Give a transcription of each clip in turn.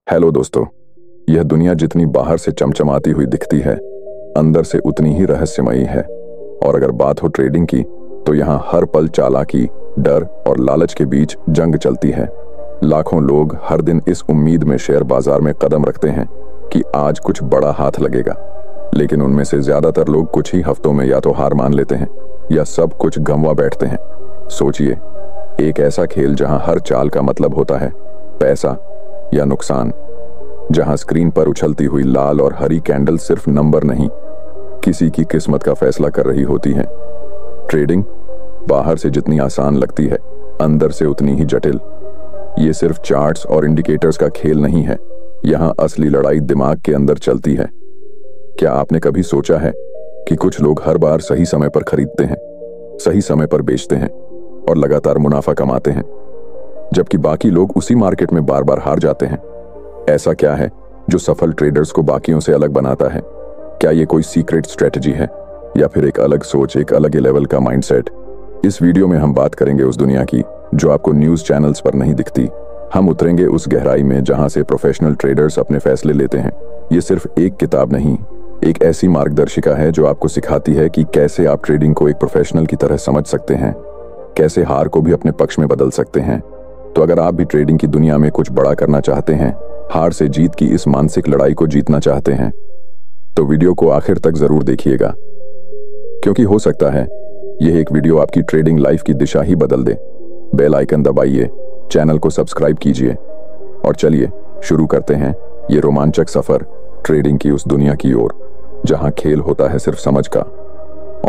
Hello दोस्तों। यह दुनिया जितनी बाहर से चमचमाती हुई दिखती है, अंदर से उतनी ही रहस्यमयी है। और अगर बात हो ट्रेडिंग की, तो यहाँ हर पल चालाकी, डर और लालच के बीच जंग चलती है। लाखों लोग हर दिन इस उम्मीद में शेयर बाजार में कदम रखते हैं कि आज कुछ बड़ा हाथ लगेगा, लेकिन उनमें से ज्यादातर लोग कुछ ही हफ्तों में या तो हार मान लेते हैं या सब कुछ गंवा बैठते हैं। सोचिए, एक ऐसा खेल जहां हर चाल का मतलब होता है पैसा या नुकसान, जहां स्क्रीन पर उछलती हुई लाल और हरी कैंडल सिर्फ नंबर नहीं, किसी की किस्मत का फैसला कर रही होती हैं। ट्रेडिंग बाहर से जितनी आसान लगती है, अंदर से उतनी ही जटिल। ये सिर्फ चार्ट्स और इंडिकेटर्स का खेल नहीं है, यहाँ असली लड़ाई दिमाग के अंदर चलती है। क्या आपने कभी सोचा है कि कुछ लोग हर बार सही समय पर खरीदते हैं, सही समय पर बेचते हैं और लगातार मुनाफा कमाते हैं, जबकि बाकी लोग उसी मार्केट में बार बार हार जाते हैं? ऐसा क्या है जो सफल ट्रेडर्स को बाकियों से अलग बनाता है? क्या ये कोई सीक्रेट स्ट्रेटजी है या फिर एक अलग सोच, एक अलग लेवल का माइंडसेट? इस वीडियो में हम बात करेंगे उस दुनिया की जो आपको न्यूज़ चैनल्स पर नहीं दिखती। हम उतरेंगे उस गहराई में जहां से प्रोफेशनल ट्रेडर्स अपने फैसले लेते हैं। ये सिर्फ एक किताब नहीं, एक ऐसी मार्गदर्शिका है जो आपको सिखाती है कि कैसे आप ट्रेडिंग को एक प्रोफेशनल की तरह समझ सकते हैं, कैसे हार को भी अपने पक्ष में बदल सकते हैं। तो अगर आप भी ट्रेडिंग की दुनिया में कुछ बड़ा करना चाहते हैं, हार से जीत की इस मानसिक लड़ाई को जीतना चाहते हैं, तो वीडियो को आखिर तक जरूर देखिएगा, क्योंकि हो सकता है यह एक वीडियो आपकी ट्रेडिंग लाइफ की दिशा ही बदल दे। बेल आइकन दबाइए, चैनल को सब्सक्राइब कीजिए और चलिए शुरू करते हैं ये रोमांचक सफर ट्रेडिंग की उस दुनिया की ओर, जहां खेल होता है सिर्फ समझ का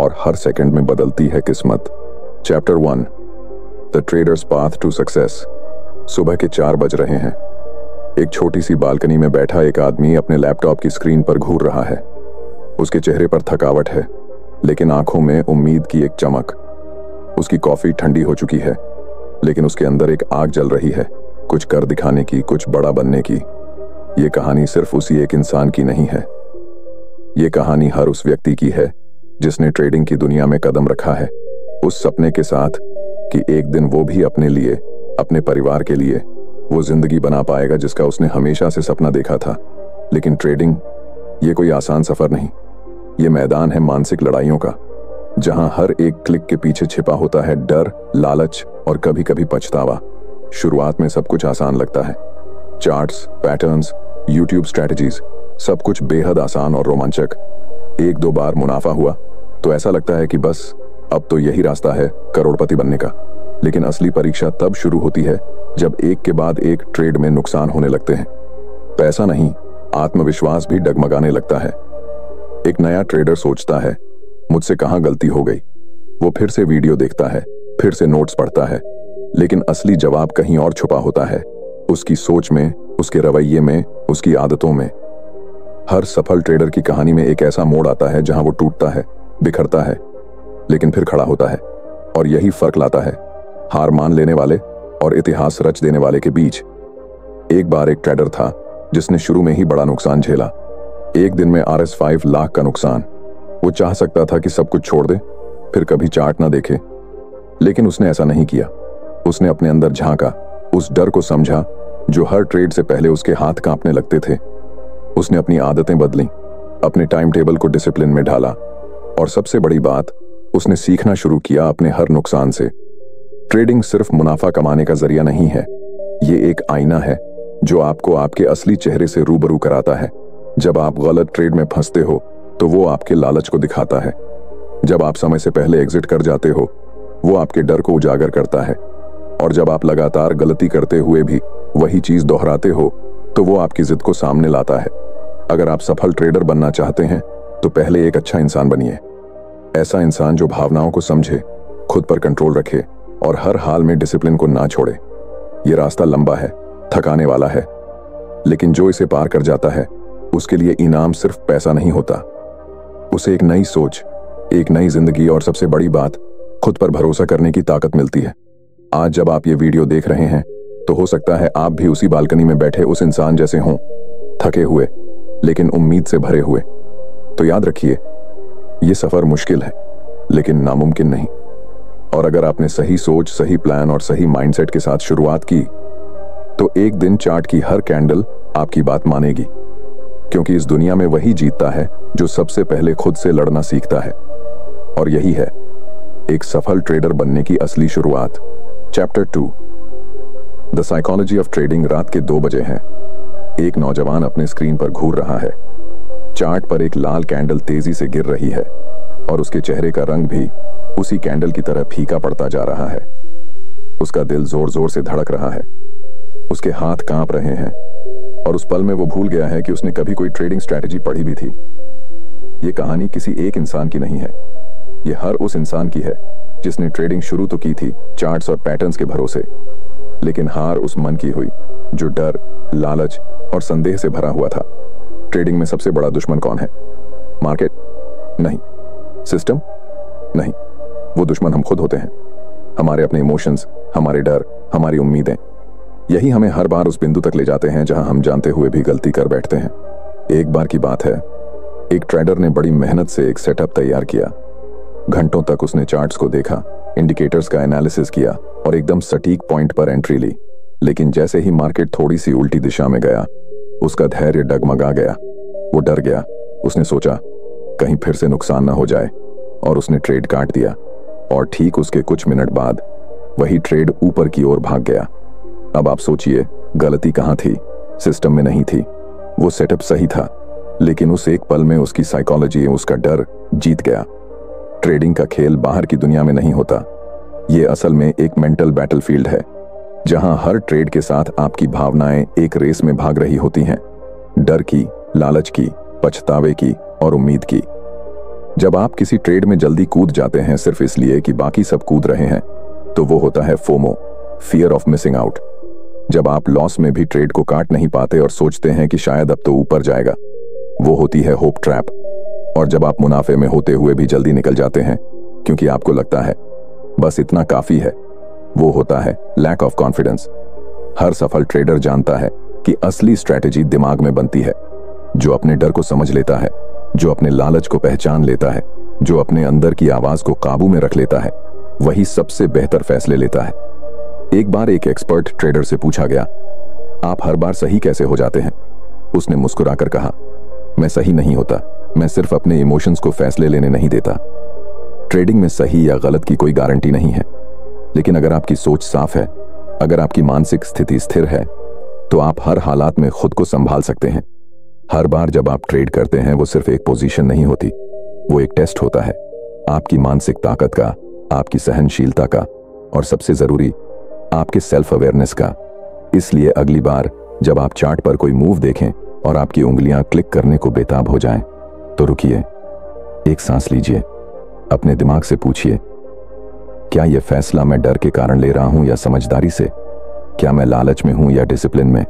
और हर सेकंड में बदलती है किस्मत। Chapter 1, the traders path to success. सुबह के 4 बज रहे हैं। एक छोटी सी बालकनी में बैठा एक आदमी अपने लैपटॉप की स्क्रीन पर घूर रहा है। उसके चेहरे पर थकावट है, लेकिन आंखों में उम्मीद की एक चमक। उसकी कॉफी ठंडी हो चुकी है, लेकिन उसके अंदर एक आग जल रही है, कुछ कर दिखाने की, कुछ बड़ा बनने की। ये कहानी सिर्फ उसी एक इंसान की नहीं है, ये कहानी हर उस व्यक्ति की है जिसने ट्रेडिंग की दुनिया में कदम रखा है, उस सपने के साथ कि एक दिन वो भी अपने लिए, अपने परिवार के लिए वो जिंदगी बना पाएगा जिसका उसने हमेशा से सपना देखा था। लेकिन ट्रेडिंग ये कोई आसान सफर नहीं, ये मैदान है मानसिक लड़ाइयों का, जहां हर एक क्लिक के पीछे छिपा होता है डर, लालच और कभी कभी पछतावा। शुरुआत में सब कुछ आसान लगता है, चार्ट्स, पैटर्न्स, यूट्यूब स्ट्रैटेजीज, सब कुछ बेहद आसान और रोमांचक। 1-2 बार मुनाफा हुआ तो ऐसा लगता है कि बस अब तो यही रास्ता है करोड़पति बनने का। लेकिन असली परीक्षा तब शुरू होती है जब एक के बाद एक ट्रेड में नुकसान होने लगते हैं। पैसा नहीं, आत्मविश्वास भी डगमगाने लगता है। एक नया ट्रेडर सोचता है, मुझसे कहां गलती हो गई। वो फिर से वीडियो देखता है, फिर से नोट्स पढ़ता है, लेकिन असली जवाब कहीं और छुपा होता है, उसकी सोच में, उसके रवैये में, उसकी आदतों में। हर सफल ट्रेडर की कहानी में एक ऐसा मोड़ आता है जहां वो टूटता है, बिखरता है, लेकिन फिर खड़ा होता है। और यही फर्क लाता है हार मान लेने वाले और इतिहास रच देने वाले के बीच। एक बार एक ट्रेडर था जिसने शुरू में ही बड़ा नुकसान झेला। एक दिन में RS5 लाख का नुकसान। वो चाह सकता था कि सब कुछ छोड़ दे, फिर कभी चार्ट ना देखे, लेकिन उसने ऐसा नहीं किया। उसने अपने अंदर झांका, उस डर को समझा जो हर ट्रेड से पहले उसके हाथ कांपने लगते थे। उसने अपनी आदतें बदली, अपने टाइम टेबल को डिसिप्लिन में ढाला, और सबसे बड़ी बात, उसने सीखना शुरू किया अपने हर नुकसान से। ट्रेडिंग सिर्फ मुनाफा कमाने का जरिया नहीं है, ये एक आईना है जो आपको आपके असली चेहरे से रूबरू कराता है। जब आप गलत ट्रेड में फंसते हो तो वो आपके लालच को दिखाता है। जब आप समय से पहले एग्जिट कर जाते हो, वो आपके डर को उजागर करता है। और जब आप लगातार गलती करते हुए भी वही चीज दोहराते हो, तो वो आपकी जिद को सामने लाता है। अगर आप सफल ट्रेडर बनना चाहते हैं तो पहले एक अच्छा इंसान बनिए। ऐसा इंसान जो भावनाओं को समझे, खुद पर कंट्रोल रखे और हर हाल में डिसिप्लिन को ना छोड़े। ये रास्ता लंबा है, थकाने वाला है, लेकिन जो इसे पार कर जाता है उसके लिए इनाम सिर्फ पैसा नहीं होता, उसे एक नई सोच, एक नई जिंदगी और सबसे बड़ी बात, खुद पर भरोसा करने की ताकत मिलती है। आज जब आप ये वीडियो देख रहे हैं तो हो सकता है आप भी उसी बालकनी में बैठे उस इंसान जैसे हों, थके हुए लेकिन उम्मीद से भरे हुए। तो याद रखिए, ये सफर मुश्किल है लेकिन नामुमकिन नहीं। और अगर आपने सही सोच, सही प्लान और सही माइंडसेट के साथ शुरुआत की तो एक दिन चार्ट की हर कैंडल आपकी बात मानेगी, क्योंकि इस दुनिया में वही जीतता है जो सबसे पहले खुद से लड़ना सीखता है। और यही है एक सफल ट्रेडर बनने की असली शुरुआत। Chapter 2, the psychology of trading. रात के 2 बजे हैं। एक नौजवान अपने स्क्रीन पर घूर रहा है। चार्ट पर एक लाल कैंडल तेजी से गिर रही है और उसके चेहरे का रंग भी उसी कैंडल की तरह फीका पड़ता जा रहा है। उसका दिल जोर जोर से धड़क रहा है, उसके हाथ कांप रहे हैं और उस पल में वो भूल गया है कि उसने कभी कोई ट्रेडिंग स्ट्रैटेजी पढ़ी भी थी। ये कहानी किसी एक इंसान की नहीं है, ये हर उस इंसान की है जिसने ट्रेडिंग शुरू तो की थी चार्ट्स और पैटर्न्स के भरोसे, लेकिन हार उस मन की हुई जो डर, लालच और संदेह से भरा हुआ था। ट्रेडिंग में सबसे बड़ा दुश्मन कौन है? मार्केट? नहीं। सिस्टम? नहीं। वो दुश्मन हम खुद होते हैं। हमारे अपने इमोशंस, हमारे डर, हमारी उम्मीदें। यही हमें हर बार उस बिंदु तक ले जाते हैं जहां हम जानते हुए भी गलती कर बैठते हैं। एक बार की बात है, एक ट्रेडर ने बड़ी मेहनत से एक सेटअप तैयार किया। घंटों तक उसने चार्ट्स को देखा, इंडिकेटर्स का एनालिसिस किया और एकदम सटीक पॉइंट पर एंट्री ली। लेकिन जैसे ही मार्केट थोड़ी सी उल्टी दिशा में गया, उसका धैर्य डगमगा गया। वो डर गया। उसने सोचा कहीं फिर से नुकसान ना हो जाए और उसने ट्रेड काट दिया। और ठीक उसके कुछ मिनट बाद वही ट्रेड ऊपर की ओर भाग गया। अब आप सोचिए, गलती कहां थी? सिस्टम में नहीं थी। वो सेटअप सही था, लेकिन उस एक पल में उसकी साइकोलॉजी, उसका डर जीत गया। ट्रेडिंग का खेल बाहर की दुनिया में नहीं होता, ये असल में एक मेंटल बैटलफील्ड है, जहां हर ट्रेड के साथ आपकी भावनाएं एक रेस में भाग रही होती हैं। डर की, लालच की, पछतावे की और उम्मीद की। जब आप किसी ट्रेड में जल्दी कूद जाते हैं सिर्फ इसलिए कि बाकी सब कूद रहे हैं, तो वो होता है FOMO, fear of missing out. जब आप लॉस में भी ट्रेड को काट नहीं पाते और सोचते हैं कि शायद अब तो ऊपर जाएगा, वो होती है होप ट्रैप। और जब आप मुनाफे में होते हुए भी जल्दी निकल जाते हैं क्योंकि आपको लगता है बस इतना काफी है, वो होता है लैक ऑफ कॉन्फिडेंस। हर सफल ट्रेडर जानता है कि असली स्ट्रैटेजी दिमाग में बनती है। जो अपने डर को समझ लेता है, जो अपने लालच को पहचान लेता है, जो अपने अंदर की आवाज को काबू में रख लेता है, वही सबसे बेहतर फैसले लेता है। एक बार एक एक्सपर्ट ट्रेडर से पूछा गया, आप हर बार सही कैसे हो जाते हैं? उसने मुस्कुराकर कहा, मैं सही नहीं होता, मैं सिर्फ अपने इमोशंस को फैसले लेने नहीं देता। ट्रेडिंग में सही या गलत की कोई गारंटी नहीं है, लेकिन अगर आपकी सोच साफ है, अगर आपकी मानसिक स्थिति स्थिर है, तो आप हर हालात में खुद को संभाल सकते हैं। हर बार जब आप ट्रेड करते हैं, वो सिर्फ एक पोजीशन नहीं होती, वो एक टेस्ट होता है आपकी मानसिक ताकत का, आपकी सहनशीलता का और सबसे जरूरी आपके सेल्फ अवेयरनेस का। इसलिए अगली बार जब आप चार्ट पर कोई मूव देखें और आपकी उंगलियां क्लिक करने को बेताब हो जाएं, तो रुकिए, एक सांस लीजिए, अपने दिमाग से पूछिए, क्या यह फैसला मैं डर के कारण ले रहा हूं या समझदारी से? क्या मैं लालच में हूं या डिसिप्लिन में?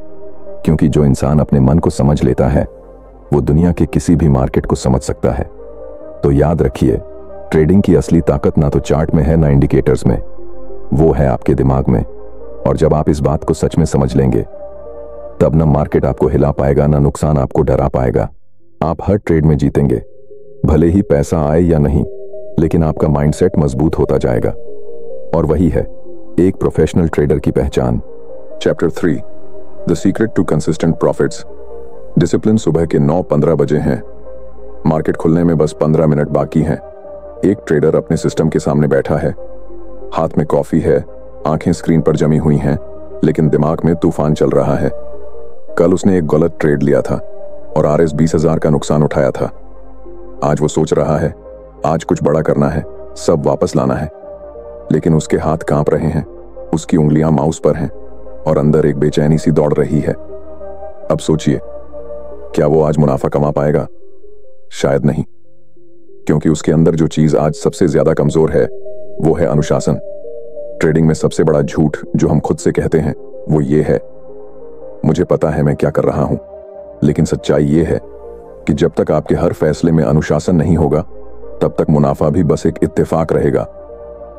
क्योंकि जो इंसान अपने मन को समझ लेता है, वो दुनिया के किसी भी मार्केट को समझ सकता है। तो याद रखिए, ट्रेडिंग की असली ताकत ना तो चार्ट में है, ना इंडिकेटर्स में, वो है आपके दिमाग में। और जब आप इस बात को सच में समझ लेंगे, तब ना मार्केट आपको हिला पाएगा, ना नुकसान आपको डरा पाएगा। आप हर ट्रेड में जीतेंगे, भले ही पैसा आए या नहीं, लेकिन आपका माइंडसेट मजबूत होता जाएगा। और वही है एक प्रोफेशनल ट्रेडर की पहचान। Chapter 3, the secret to consistent profits. Discipline. सुबह के 9:15 बजे हैं। मार्केट खुलने में बस 15 मिनट बाकी हैं। एक ट्रेडर अपने सिस्टम के सामने बैठा है, हाथ में कॉफी है, आंखें स्क्रीन पर जमी हुई हैं, लेकिन दिमाग में तूफान चल रहा है। कल उसने एक गलत ट्रेड लिया था और RS 20,000 का नुकसान उठाया था। आज वो सोच रहा है, आज कुछ बड़ा करना है, सब वापस लाना है। लेकिन उसके हाथ कांप रहे हैं, उसकी उंगलियां माउस पर हैं और अंदर एक बेचैनी सी दौड़ रही है। अब सोचिए, क्या वो आज मुनाफा कमा पाएगा? शायद नहीं, क्योंकि उसके अंदर जो चीज आज सबसे ज्यादा कमजोर है, वो है अनुशासन। ट्रेडिंग में सबसे बड़ा झूठ जो हम खुद से कहते हैं, वो ये है, मुझे पता है मैं क्या कर रहा हूं। लेकिन सच्चाई ये है कि जब तक आपके हर फैसले में अनुशासन नहीं होगा, तब तक मुनाफा भी बस एक इत्तेफाक रहेगा,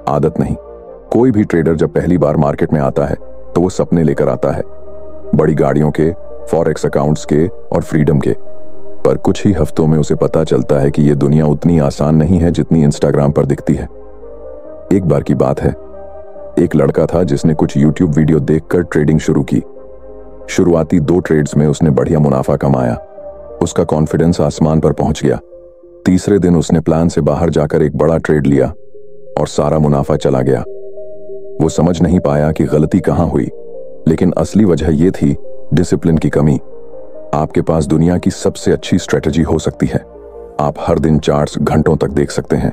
आदत नहीं। कोई भी ट्रेडर जब पहली बार मार्केट में आता है, तो वो सपने लेकर आता है, बड़ी गाड़ियों के, फॉरेक्स अकाउंट्स के और फ्रीडम के। पर कुछ ही हफ्तों में उसे पता चलता है कि ये दुनिया उतनी आसान नहीं है जितनी इंस्टाग्राम पर दिखती है। एक बार की बात है, एक लड़का था जिसने कुछ YouTube वीडियो देखकर ट्रेडिंग शुरू की। शुरुआती 2 ट्रेड्स में उसने बढ़िया मुनाफा कमाया। उसका कॉन्फिडेंस आसमान पर पहुंच गया। तीसरे दिन उसने प्लान से बाहर जाकर एक बड़ा ट्रेड लिया और सारा मुनाफा चला गया। वो समझ नहीं पाया कि गलती कहां हुई, लेकिन असली वजह यह थी डिसिप्लिन की कमी। आपके पास दुनिया की सबसे अच्छी स्ट्रेटजी हो सकती है, आप हर दिन चार्ट्स घंटों तक देख सकते हैं,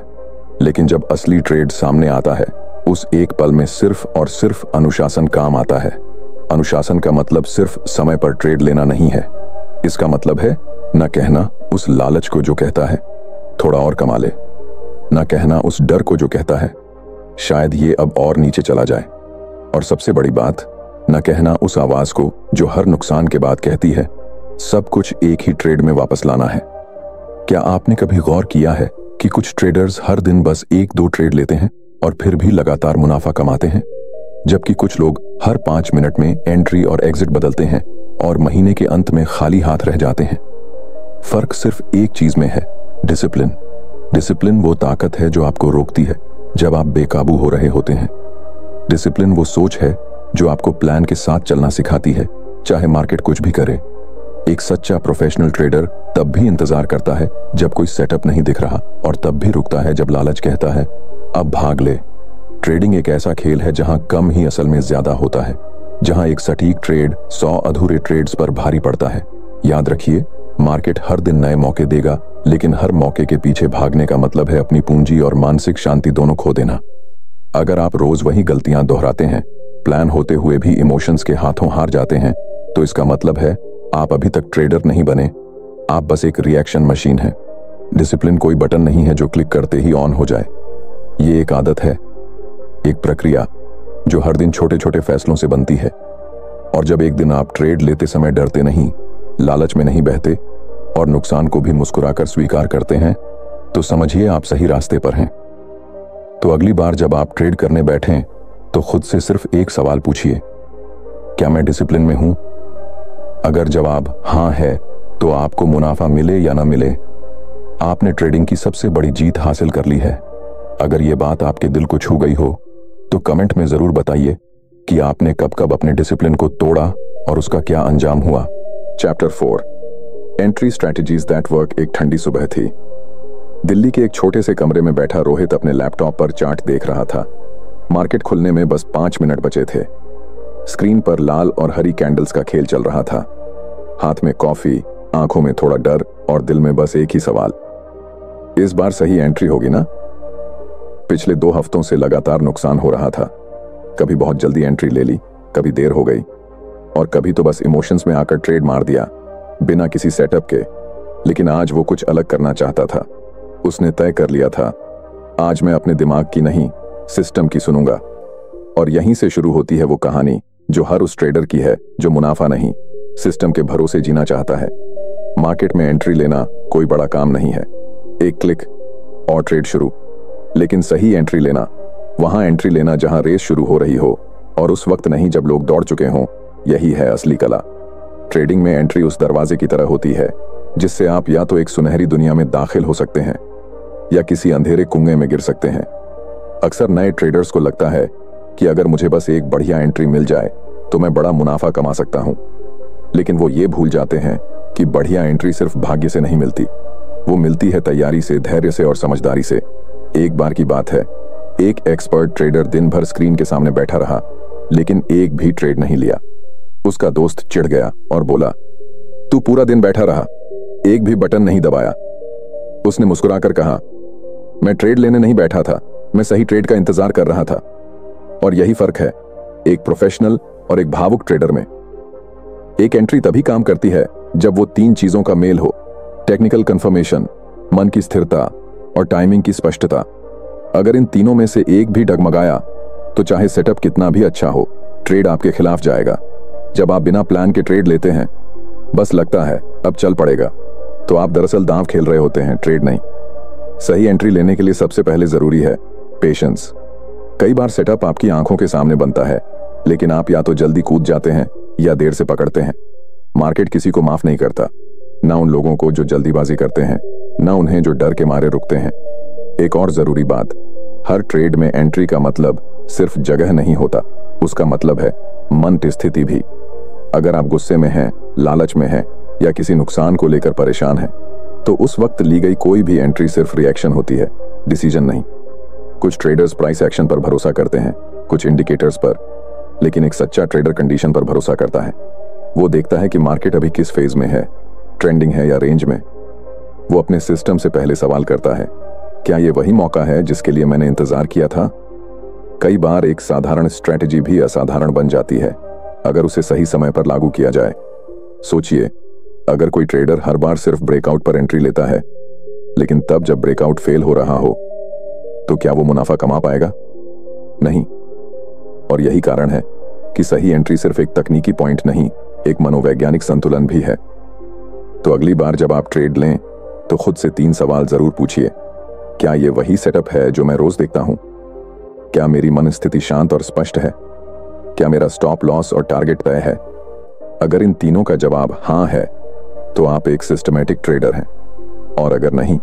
लेकिन जब असली ट्रेड सामने आता है उस एक पल में सिर्फ और सिर्फ अनुशासन काम आता है। अनुशासन का मतलब सिर्फ समय पर ट्रेड लेना नहीं है, इसका मतलब है न कहना उस लालच को जो कहता है थोड़ा और कमा ले, न कहना उस डर को जो कहता है शायद ये अब और नीचे चला जाए, और सबसे बड़ी बात, न कहना उस आवाज को जो हर नुकसान के बाद कहती है सब कुछ एक ही ट्रेड में वापस लाना है। क्या आपने कभी गौर किया है कि कुछ ट्रेडर्स हर दिन बस 1-2 ट्रेड लेते हैं और फिर भी लगातार मुनाफा कमाते हैं, जबकि कुछ लोग हर 5 मिनट में एंट्री और एग्जिट बदलते हैं और महीने के अंत में खाली हाथ रह जाते हैं। फर्क सिर्फ एक चीज में है, डिसिप्लिन। डिसिप्लिन वो ताकत है जो आपको रोकती है जब आप बेकाबू हो रहे होते हैं। डिसिप्लिन वो सोच है जो आपको प्लान के साथ चलना सिखाती है, चाहे मार्केट कुछ भी करे। एक सच्चा प्रोफेशनल ट्रेडर तब भी इंतजार करता है जब कोई सेटअप नहीं दिख रहा, और तब भी रुकता है जब लालच कहता है अब भाग ले। ट्रेडिंग एक ऐसा खेल है जहां कम ही असल में ज्यादा होता है, जहां एक सटीक ट्रेड 100 अधूरे ट्रेड्स पर भारी पड़ता है। याद रखिए, मार्केट हर दिन नए मौके देगा, लेकिन हर मौके के पीछे भागने का मतलब है अपनी पूंजी और मानसिक शांति दोनों खो देना। अगर आप रोज वही गलतियां दोहराते हैं, प्लान होते हुए भी इमोशंस के हाथों हार जाते हैं, तो इसका मतलब है आप अभी तक ट्रेडर नहीं बने, आप बस एक रिएक्शन मशीन हैं। डिसिप्लिन कोई बटन नहीं है जो क्लिक करते ही ऑन हो जाए। ये एक आदत है, एक प्रक्रिया जो हर दिन छोटे छोटे फैसलों से बनती है। और जब एक दिन आप ट्रेड लेते समय डरते नहीं, लालच में नहीं बहते और नुकसान को भी मुस्कुराकर स्वीकार करते हैं, तो समझिए आप सही रास्ते पर हैं। तो अगली बार जब आप ट्रेड करने बैठें तो खुद से सिर्फ एक सवाल पूछिए, क्या मैं डिसिप्लिन में हूं? अगर जवाब हां है तो आपको मुनाफा मिले या ना मिले, आपने ट्रेडिंग की सबसे बड़ी जीत हासिल कर ली है। अगर यह बात आपके दिल को छू गई हो तो कमेंट में जरूर बताइए कि आपने कब कब अपने डिसिप्लिन को तोड़ा और उसका क्या अंजाम हुआ। Chapter 4, entry strategies that work. एक ठंडी सुबह थी। दिल्ली के एक छोटे से कमरे में बैठा रोहित अपने लैपटॉप पर चार्ट देख रहा था। मार्केट खुलने में बस 5 मिनट बचे थे। स्क्रीन पर लाल और हरी कैंडल्स का खेल चल रहा था। हाथ में कॉफी, आंखों में थोड़ा डर और दिल में बस एक ही सवाल, इस बार सही एंट्री होगी ना? पिछले 2 हफ्तों से लगातार नुकसान हो रहा था। कभी बहुत जल्दी एंट्री ले ली, कभी देर हो गई, और कभी तो बस इमोशंस में आकर ट्रेड मार दिया बिना किसी सेटअप के। लेकिन आज वो कुछ अलग करना चाहता था। उसने तय कर लिया था, आज मैं अपने दिमाग की नहीं, सिस्टम की सुनूंगा। और यहीं से शुरू होती है वो कहानी जो हर उस ट्रेडर की है जो मुनाफा नहीं, सिस्टम के भरोसे जीना चाहता है। मार्केट में एंट्री लेना कोई बड़ा काम नहीं है, एक क्लिक और ट्रेड शुरू। लेकिन सही एंट्री लेना, वहां एंट्री लेना जहां रेस शुरू हो रही हो और उस वक्त नहीं जब लोग दौड़ चुके हों, यही है असली कला। ट्रेडिंग में एंट्री उस दरवाजे की तरह होती है जिससे आप या तो एक सुनहरी दुनिया में दाखिल हो सकते हैं या किसी अंधेरे कुएं में गिर सकते हैं। अक्सर नए ट्रेडर्स को लगता है कि अगर मुझे बस एक बढ़िया एंट्री मिल जाए तो मैं बड़ा मुनाफा कमा सकता हूं। लेकिन वो ये भूल जाते हैं कि बढ़िया एंट्री सिर्फ भाग्य से नहीं मिलती, वो मिलती है तैयारी से, धैर्य से और समझदारी से। एक बार की बात है, एक एक्सपर्ट ट्रेडर दिन भर स्क्रीन के सामने बैठा रहा, लेकिन एक भी ट्रेड नहीं लिया। उसका दोस्त चिढ़ गया और बोला, तू पूरा दिन बैठा रहा, एक भी बटन नहीं दबाया। उसने मुस्कुराकर कहा, मैं ट्रेड लेने नहीं बैठा था, मैं सही ट्रेड का इंतजार कर रहा था। और यही फर्क है एक प्रोफेशनल और एक भावुक ट्रेडर में। एक एंट्री तभी काम करती है जब वो 3 चीजों का मेल हो, टेक्निकल कंफर्मेशन, मन की स्थिरता और टाइमिंग की स्पष्टता। अगर इन तीनों में से एक भी डगमगाया तो चाहे सेटअप कितना भी अच्छा हो, ट्रेड आपके खिलाफ जाएगा। जब आप बिना प्लान के ट्रेड लेते हैं, बस लगता है अब चल पड़ेगा, तो आप दरअसल दांव खेल रहे होते हैं, ट्रेड नहीं। सही एंट्री लेने के लिए सबसे पहले जरूरी है पेशेंस। कई बार सेटअप आपकी आंखों के सामने बनता है, लेकिन आप या तो जल्दी कूद जाते हैं या देर से पकड़ते हैं। मार्केट किसी को माफ नहीं करता, ना उन लोगों को जो जल्दीबाजी करते हैं, ना उन्हें जो डर के मारे रुकते हैं। एक और जरूरी बात, हर ट्रेड में एंट्री का मतलब सिर्फ जगह नहीं होता, उसका मतलब है मन की स्थिति भी। अगर आप गुस्से में हैं, लालच में हैं या किसी नुकसान को लेकर परेशान हैं, तो उस वक्त ली गई कोई भी एंट्री सिर्फ रिएक्शन होती है, डिसीजन नहीं। कुछ ट्रेडर्स प्राइस एक्शन पर भरोसा करते हैं, कुछ इंडिकेटर्स पर, लेकिन एक सच्चा ट्रेडर कंडीशन पर भरोसा करता है। वो देखता है कि मार्केट अभी किस फेज में है, ट्रेंडिंग है या रेंज में। वो अपने सिस्टम से पहले सवाल करता है, क्या ये वही मौका है जिसके लिए मैंने इंतजार किया था? कई बार एक साधारण स्ट्रेटजी भी असाधारण बन जाती है अगर उसे सही समय पर लागू किया जाए। सोचिए, अगर कोई ट्रेडर हर बार सिर्फ ब्रेकआउट पर एंट्री लेता है, लेकिन तब जब ब्रेकआउट फेल हो रहा हो, तो क्या वो मुनाफा कमा पाएगा? नहीं। और यही कारण है कि सही एंट्री सिर्फ एक तकनीकी पॉइंट नहीं, एक मनोवैज्ञानिक संतुलन भी है। तो अगली बार जब आप ट्रेड लें, तो खुद से 3 सवाल जरूर पूछिए। क्या ये वही सेटअप है जो मैं रोज देखता हूं? क्या मेरी मन स्थिति शांत और स्पष्ट है? क्या मेरा स्टॉप लॉस और टारगेट तय है? अगर इन तीनों का जवाब हां है, तो आप एक सिस्टमैटिक ट्रेडर हैं। और अगर नहीं,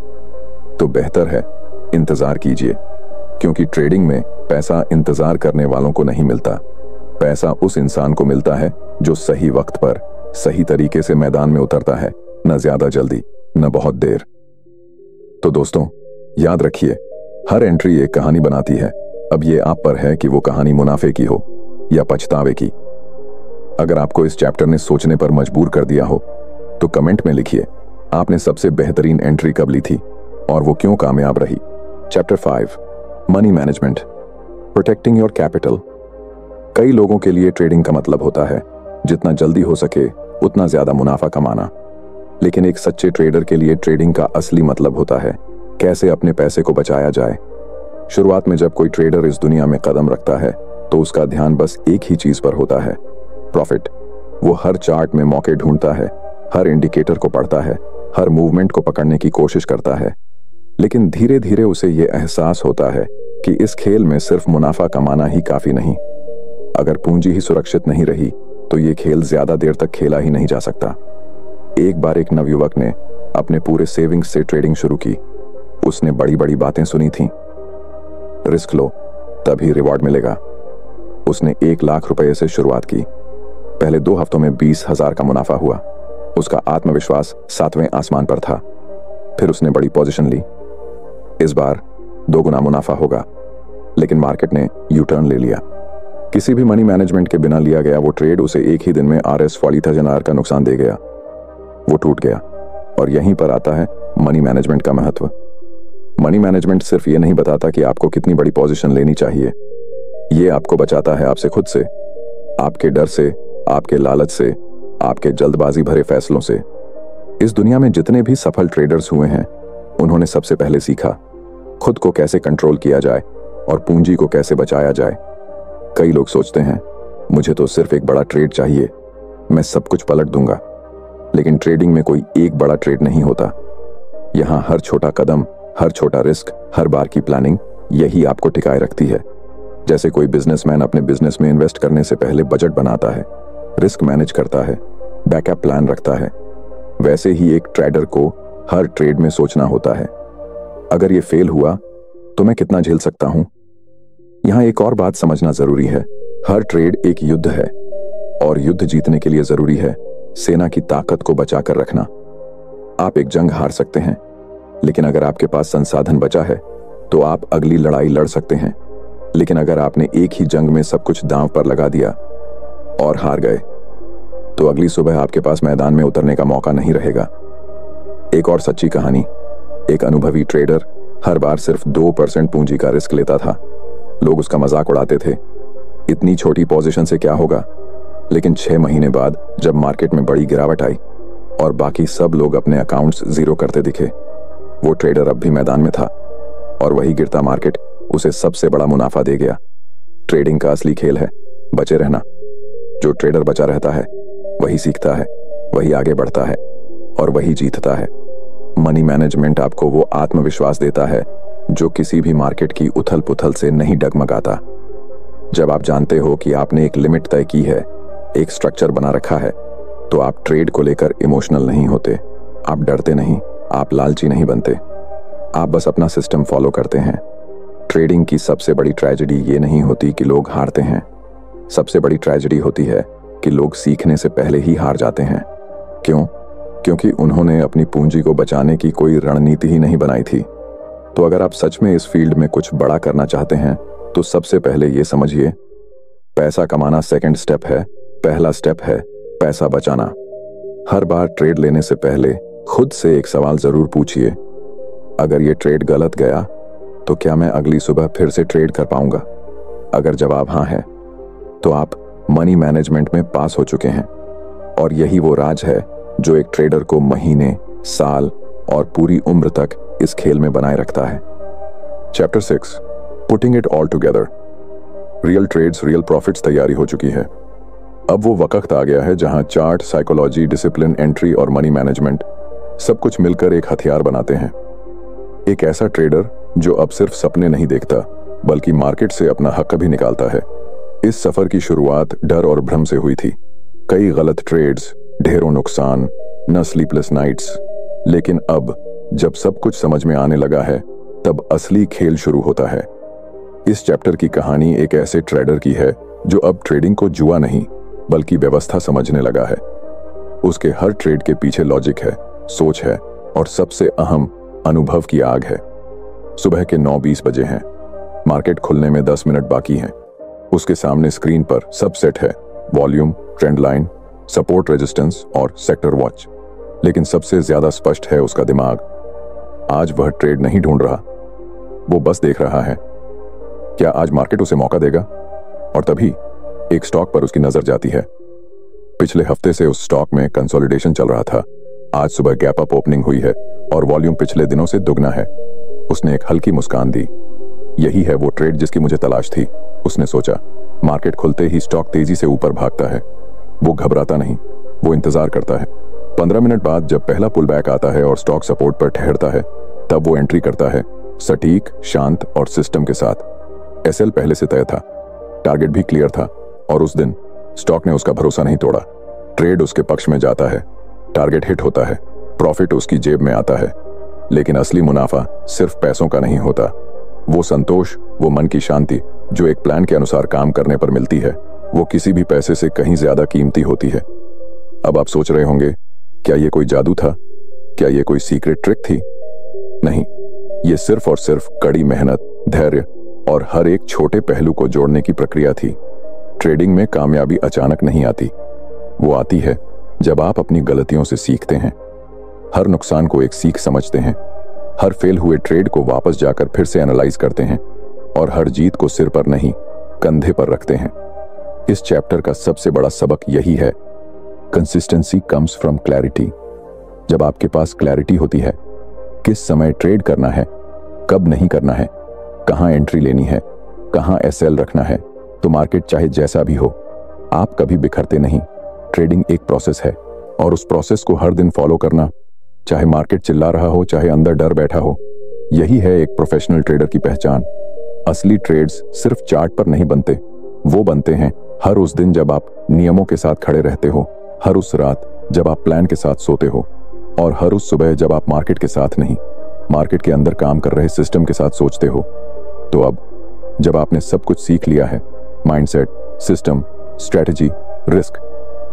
तो बेहतर है इंतजार कीजिए, क्योंकि ट्रेडिंग में पैसा इंतजार करने वालों को नहीं मिलता। पैसा उस इंसान को मिलता है जो सही वक्त पर सही तरीके से मैदान में उतरता है, न ज्यादा जल्दी न बहुत देर। तो दोस्तों, याद रखिए, हर एंट्री एक कहानी बनाती है। अब ये आप पर है कि वो कहानी मुनाफे की हो या पछतावे की। अगर आपको इस चैप्टर ने सोचने पर मजबूर कर दिया हो, तो कमेंट में लिखिए, आपने सबसे बेहतरीन एंट्री कब ली थी और वो क्यों कामयाब रही। Chapter 5, money management, protecting your capital. कई लोगों के लिए ट्रेडिंग का मतलब होता है जितना जल्दी हो सके उतना ज्यादा मुनाफा कमाना। लेकिन एक सच्चे ट्रेडर के लिए ट्रेडिंग का असली मतलब होता है कैसे अपने पैसे को बचाया जाए। शुरुआत में जब कोई ट्रेडर इस दुनिया में कदम रखता है, तो उसका ध्यान बस एक ही चीज पर होता है, प्रॉफिट। वो हर चार्ट में मौके ढूंढता है, हर इंडिकेटर को पढ़ता है, हर मूवमेंट को पकड़ने की कोशिश करता है। लेकिन धीरे धीरे उसे ये एहसास होता है कि इस खेल में सिर्फ मुनाफा कमाना ही काफी नहीं। अगर पूंजी ही सुरक्षित नहीं रही, तो ये खेल ज्यादा देर तक खेला ही नहीं जा सकता। एक बार एक नवयुवक ने अपने पूरे सेविंग्स से ट्रेडिंग शुरू की। उसने बड़ी बड़ी बातें सुनी थीं, रिस्क लो तभी रिवॉर्ड मिलेगा। उसने 1 लाख रुपए से शुरुआत की। पहले 2 हफ्तों में 20,000 का मुनाफा हुआ। उसका आत्मविश्वास 7वें आसमान पर था। फिर उसने बड़ी पोजीशन ली। इस बार 2 गुना मुनाफा होगा। लेकिन मार्केट ने यू टर्न ले लिया। किसी भी मनी मैनेजमेंट के बिना लिया गया वो ट्रेड उसे एक ही दिन में RS 40,000 का नुकसान दे गया। वो टूट गया। और यहीं पर आता है मनी मैनेजमेंट का महत्व। मनी मैनेजमेंट सिर्फ ये नहीं बताता कि आपको कितनी बड़ी पोजीशन लेनी चाहिए, ये आपको बचाता है आपसे खुद से, आपके डर से, आपके लालच से, आपके जल्दबाजी भरे फैसलों से। इस दुनिया में जितने भी सफल ट्रेडर्स हुए हैं, उन्होंने सबसे पहले सीखा खुद को कैसे कंट्रोल किया जाए और पूंजी को कैसे बचाया जाए। कई लोग सोचते हैं, मुझे तो सिर्फ एक बड़ा ट्रेड चाहिए, मैं सब कुछ पलट दूंगा। लेकिन ट्रेडिंग में कोई एक बड़ा ट्रेड नहीं होता। यहां हर छोटा कदम, हर छोटा रिस्क, हर बार की प्लानिंग, यही आपको टिकाए रखती है। जैसे कोई बिजनेसमैन अपने बिजनेस में इन्वेस्ट करने से पहले बजट बनाता है, रिस्क मैनेज करता है, बैकअप प्लान रखता है, वैसे ही एक ट्रेडर को हर ट्रेड में सोचना होता है, अगर ये फेल हुआ तो मैं कितना झेल सकता हूं। यहां एक और बात समझना जरूरी है, हर ट्रेड एक युद्ध है और युद्ध जीतने के लिए जरूरी है सेना की ताकत को बचाकर रखना। आप एक जंग हार सकते हैं, लेकिन अगर आपके पास संसाधन बचा है तो आप अगली लड़ाई लड़ सकते हैं। लेकिन अगर आपने एक ही जंग में सब कुछ दांव पर लगा दिया और हार गए, तो अगली सुबह आपके पास मैदान में उतरने का मौका नहीं रहेगा। एक और सच्ची कहानी, एक अनुभवी ट्रेडर हर बार सिर्फ 2% पूंजी का रिस्क लेता था। लोग उसका मजाक उड़ाते थे, इतनी छोटी पोजीशन से क्या होगा। लेकिन 6 महीने बाद जब मार्केट में बड़ी गिरावट आई और बाकी सब लोग अपने अकाउंट्स जीरो करते दिखे, वो ट्रेडर अब भी मैदान में था और वही गिरता मार्केट उसे सबसे बड़ा मुनाफा दे गया। ट्रेडिंग का असली खेल है बचे रहना। जो ट्रेडर बचा रहता है वही सीखता है, वही आगे बढ़ता है और वही जीतता है। मनी मैनेजमेंट आपको वो आत्मविश्वास देता है जो किसी भी मार्केट की उथल पुथल से नहीं डगमगाता। जब आप जानते हो कि आपने एक लिमिट तय की है, एक स्ट्रक्चर बना रखा है, तो आप ट्रेड को लेकर इमोशनल नहीं होते, आप डरते नहीं, आप लालची नहीं बनते, आप बस अपना सिस्टम फॉलो करते हैं। ट्रेडिंग की सबसे बड़ी ट्रेजेडी ये नहीं होती कि लोग हारते हैं, सबसे बड़ी ट्रेजेडी होती है कि लोग सीखने से पहले ही हार जाते हैं। क्यों? क्योंकि उन्होंने अपनी पूंजी को बचाने की कोई रणनीति ही नहीं बनाई थी। तो अगर आप सच में इस फील्ड में कुछ बड़ा करना चाहते हैं तो सबसे पहले ये समझिए, पैसा कमाना सेकंड स्टेप है, पहला स्टेप है पैसा बचाना। हर बार ट्रेड लेने से पहले खुद से एक सवाल जरूर पूछिए, अगर ये ट्रेड गलत गया तो क्या मैं अगली सुबह फिर से ट्रेड कर पाऊंगा? अगर जवाब हाँ है तो आप मनी मैनेजमेंट में पास हो चुके हैं। और यही वो राज है जो एक ट्रेडर को महीने, साल और पूरी उम्र तक इस खेल में बनाए रखता है। Chapter 6, putting it all together. Real trades, real profits तैयारी हो चुकी है। अब वो वक्त आ गया है जहां चार्ट, साइकोलॉजी, डिसिप्लिन, एंट्री और मनी मैनेजमेंट सब कुछ मिलकर एक हथियार बनाते हैं। एक ऐसा ट्रेडर जो अब सिर्फ सपने नहीं देखता बल्कि मार्केट से अपना हक भी निकालता है। इस सफर की शुरुआत डर और भ्रम से हुई थी। कई गलत ट्रेड्स, ढेरों नुकसान, न स्लीपलेस नाइट्स। लेकिन अब जब सब कुछ समझ में आने लगा है तब असली खेल शुरू होता है। इस चैप्टर की कहानी एक ऐसे ट्रेडर की है जो अब ट्रेडिंग को जुआ नहीं बल्कि व्यवस्था समझने लगा है। उसके हर ट्रेड के पीछे लॉजिक है, सोच है और सबसे अहम अनुभव की आग है। सुबह के 9:20 बजे हैं। मार्केट खुलने में 10 मिनट बाकी हैं। उसके सामने स्क्रीन पर सब सेट है, volume, trend line, support, resistance और सेक्टर वॉच। लेकिन सबसे ज्यादा स्पष्ट है उसका दिमाग। आज वह ट्रेड नहीं ढूंढ रहा, वो बस देख रहा है क्या आज मार्केट उसे मौका देगा। और तभी एक स्टॉक पर उसकी नजर जाती है। पिछले हफ्ते से उस स्टॉक में कंसोलिडेशन चल रहा था। आज सुबह गैप अप ओपनिंग हुई है और वॉल्यूम पिछले दिनों से दुगना है। उसने एक हल्की मुस्कान दी। यही है वो ट्रेड जिसकी मुझे तलाश थी, उसने सोचा। मार्केट खुलते ही स्टॉक तेजी से ऊपर भागता है। वो घबराता नहीं, वो इंतजार करता है। 15 मिनट बाद जब पहला पुल बैक आता है और स्टॉक सपोर्ट पर ठहरता है तब वो एंट्री करता है, सटीक, शांत और सिस्टम के साथ। एसएल पहले से तय था, टारगेट भी क्लियर था और उस दिन स्टॉक ने उसका भरोसा नहीं तोड़ा। ट्रेड उसके पक्ष में जाता है, टारगेट हिट होता है, प्रॉफिट उसकी जेब में आता है। लेकिन असली मुनाफा सिर्फ पैसों का नहीं होता। वो संतोष, वो मन की शांति जो एक प्लान के अनुसार काम करने पर मिलती है, वो किसी भी पैसे से कहीं ज्यादा कीमती होती है। अब आप सोच रहे होंगे, क्या ये कोई जादू था? क्या ये कोई सीक्रेट ट्रिक थी? नहीं, ये सिर्फ और सिर्फ कड़ी मेहनत, धैर्य और हर एक छोटे पहलू को जोड़ने की प्रक्रिया थी। ट्रेडिंग में कामयाबी अचानक नहीं आती, वो आती है जब आप अपनी गलतियों से सीखते हैं, हर नुकसान को एक सीख समझते हैं, हर फेल हुए ट्रेड को वापस जाकर फिर से एनालाइज करते हैं और हर जीत को सिर पर नहीं कंधे पर रखते हैं। इस चैप्टर का सबसे बड़ा सबक यही है, कंसिस्टेंसी कम्स फ्रॉम क्लैरिटी। जब आपके पास क्लैरिटी होती है, किस समय ट्रेड करना है, कब नहीं करना है, कहां एंट्री लेनी है, कहां एसएल रखना है, तो मार्केट चाहे जैसा भी हो, आप कभी बिखरते नहीं। ट्रेडिंग एक प्रोसेस है और उस प्रोसेस को हर दिन फॉलो करना, चाहे मार्केट चिल्ला रहा हो, चाहे अंदर डर बैठा हो, यही है एक प्रोफेशनल ट्रेडर की पहचान। असली ट्रेड्स सिर्फ चार्ट पर नहीं बनते, वो बनते हैं हर उस दिन जब आप नियमों के साथ खड़े रहते हो, हर उस रात जब आप प्लान के साथ सोते हो और हर उस सुबह जब आप मार्केट के साथ नहीं, मार्केट के अंदर काम कर रहे सिस्टम के साथ सोचते हो। तो अब जब आपने सब कुछ सीख लिया है, माइंडसेट, सिस्टम, स्ट्रेटजी, रिस्क,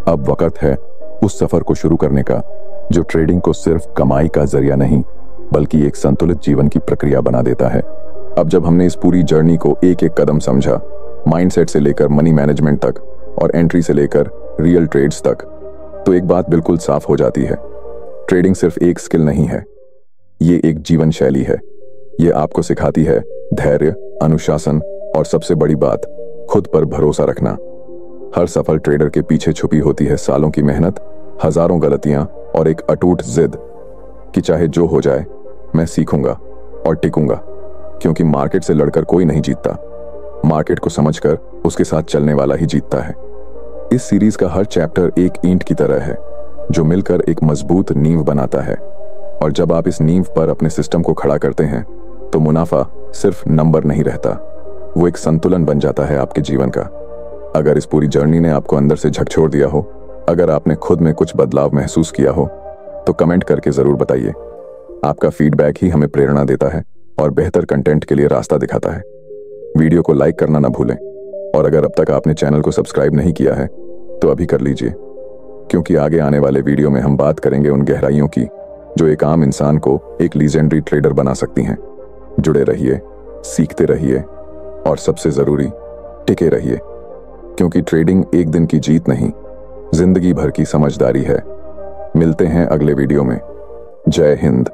अब वक्त है उस सफर को शुरू करने का जो ट्रेडिंग को सिर्फ कमाई का जरिया नहीं बल्कि एक संतुलित जीवन की प्रक्रिया बना देता है। अब जब हमने इस पूरी जर्नी को एक एक कदम समझा, माइंडसेट से लेकर मनी मैनेजमेंट तक और एंट्री से लेकर रियल ट्रेड्स तक, तो एक बात बिल्कुल साफ हो जाती है, ट्रेडिंग सिर्फ एक स्किल नहीं है, ये एक जीवन शैली है। ये आपको सिखाती है धैर्य, अनुशासन और सबसे बड़ी बात, खुद पर भरोसा रखना। हर सफल ट्रेडर के पीछे छुपी होती है सालों की मेहनत, हजारों गलतियां और एक अटूट जिद कि चाहे जो हो जाए मैं सीखूंगा और टिकूंगा, क्योंकि मार्केट से लड़कर कोई नहीं जीतता, मार्केट को समझकर उसके साथ चलने वाला ही जीतता है। इस सीरीज का हर चैप्टर एक ईंट की तरह है जो मिलकर एक मजबूत नींव बनाता है, और जब आप इस नींव पर अपने सिस्टम को खड़ा करते हैं तो मुनाफा सिर्फ नंबर नहीं रहता, वो एक संतुलन बन जाता है आपके जीवन का। अगर इस पूरी जर्नी ने आपको अंदर से झकझोर दिया हो, अगर आपने खुद में कुछ बदलाव महसूस किया हो, तो कमेंट करके जरूर बताइए। आपका फीडबैक ही हमें प्रेरणा देता है और बेहतर कंटेंट के लिए रास्ता दिखाता है। वीडियो को लाइक करना ना भूलें और अगर अब तक आपने चैनल को सब्सक्राइब नहीं किया है तो अभी कर लीजिए, क्योंकि आगे आने वाले वीडियो में हम बात करेंगे उन गहराइयों की जो एक आम इंसान को एक लीजेंडरी ट्रेडर बना सकती हैं। जुड़े रहिए, सीखते रहिए और सबसे जरूरी टिके रहिए, क्योंकि ट्रेडिंग एक दिन की जीत नहीं, जिंदगी भर की समझदारी है। मिलते हैं अगले वीडियो में। जय हिंद।